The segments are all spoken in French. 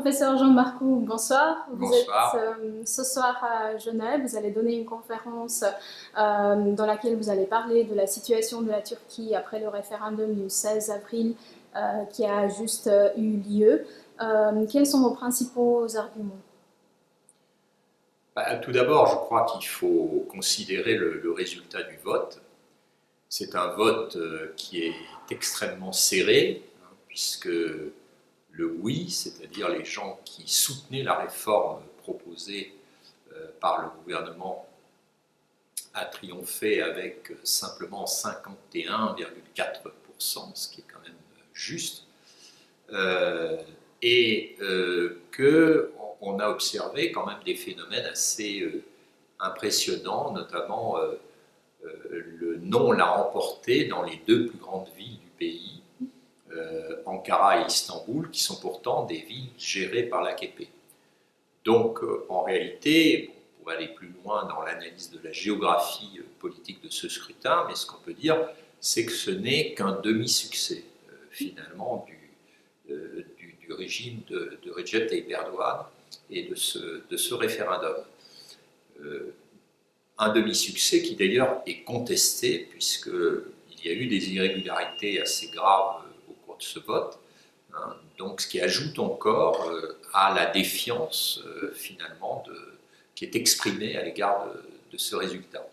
Professeur Jean Marcoux, bonsoir. Vous Bonsoir. êtes ce soir à Genève. Vous allez donner une conférence dans laquelle vous allez parler de la situation de la Turquie après le référendum du 16 avril qui a juste eu lieu. Quels sont vos principaux arguments? Tout d'abord, je crois qu'il faut considérer le résultat du vote. C'est un vote qui est extrêmement serré, hein, puisque le oui, c'est-à-dire les gens qui soutenaient la réforme proposée par le gouvernement, a triomphé avec simplement 51,4%, ce qui est quand même juste, et qu'on a observé quand même des phénomènes assez impressionnants, notamment le non l'a remporté dans les deux plus grandes villes du pays, Ankara et Istanbul, qui sont pourtant des villes gérées par l'AKP. Donc, en réalité, bon, on va aller plus loin dans l'analyse de la géographie politique de ce scrutin, mais ce qu'on peut dire, c'est que ce n'est qu'un demi-succès, finalement, du régime de Recep Tayyip Erdogan et de ce référendum. Un demi-succès qui d'ailleurs est contesté, puisqu'il y a eu des irrégularités assez graves au cours de ce vote, hein, donc ce qui ajoute encore à la défiance finalement qui est exprimée à l'égard de ce résultat.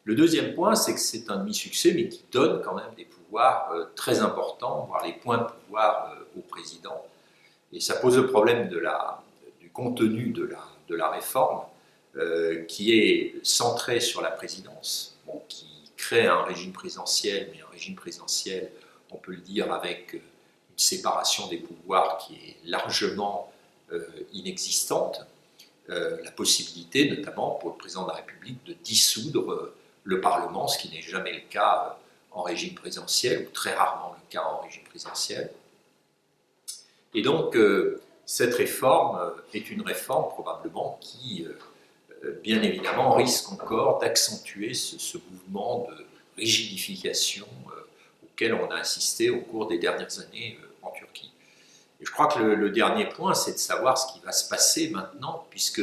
Le deuxième point, c'est que c'est un demi-succès, mais qui donne quand même des pouvoirs très importants, voire les points de pouvoir au président. Et ça pose le problème du contenu de la réforme, qui est centré sur la présidence, bon, qui crée un régime présidentiel, mais un régime présidentiel, on peut le dire, avec une séparation des pouvoirs qui est largement inexistante, la possibilité notamment pour le président de la République de dissoudre le Parlement, ce qui n'est jamais le cas en régime présidentiel, ou très rarement le cas en régime présidentiel. Et donc, cette réforme est une réforme probablement qui, bien évidemment, risque encore d'accentuer ce mouvement de rigidification auquel on a assisté au cours des dernières années en Turquie. Et je crois que le dernier point, c'est de savoir ce qui va se passer maintenant, puisque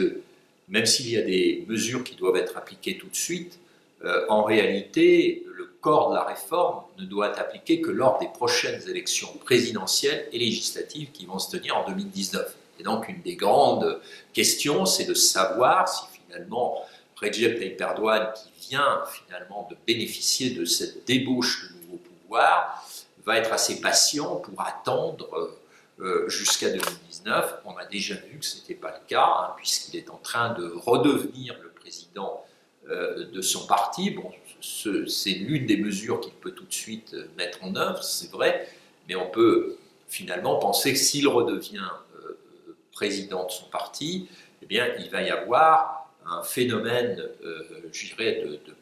même s'il y a des mesures qui doivent être appliquées tout de suite, en réalité, le corps de la réforme ne doit être appliqué que lors des prochaines élections présidentielles et législatives qui vont se tenir en 2019. Et donc, une des grandes questions, c'est de savoir si finalement Recep Tayyip Erdogan, qui vient finalement de bénéficier de cette débauche de nouveaux pouvoirs, va être assez patient pour attendre jusqu'à 2019. On a déjà vu que ce n'était pas le cas, hein, puisqu'il est en train de redevenir le président de son parti. Bon, c'est l'une des mesures qu'il peut tout de suite mettre en œuvre, c'est vrai, mais on peut finalement penser que s'il redevient président de son parti, eh bien, il va y avoir un phénomène, je dirais, de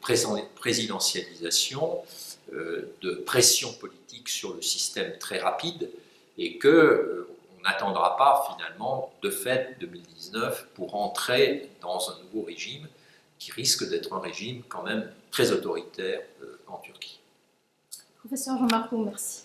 présidentialisation, de pression politique sur le système très rapide, et qu'on n'attendra pas finalement, de fait, 2019 pour entrer dans un nouveau régime qui risque d'être un régime quand même très autoritaire en Turquie. Professeur Jean Marcoux, merci.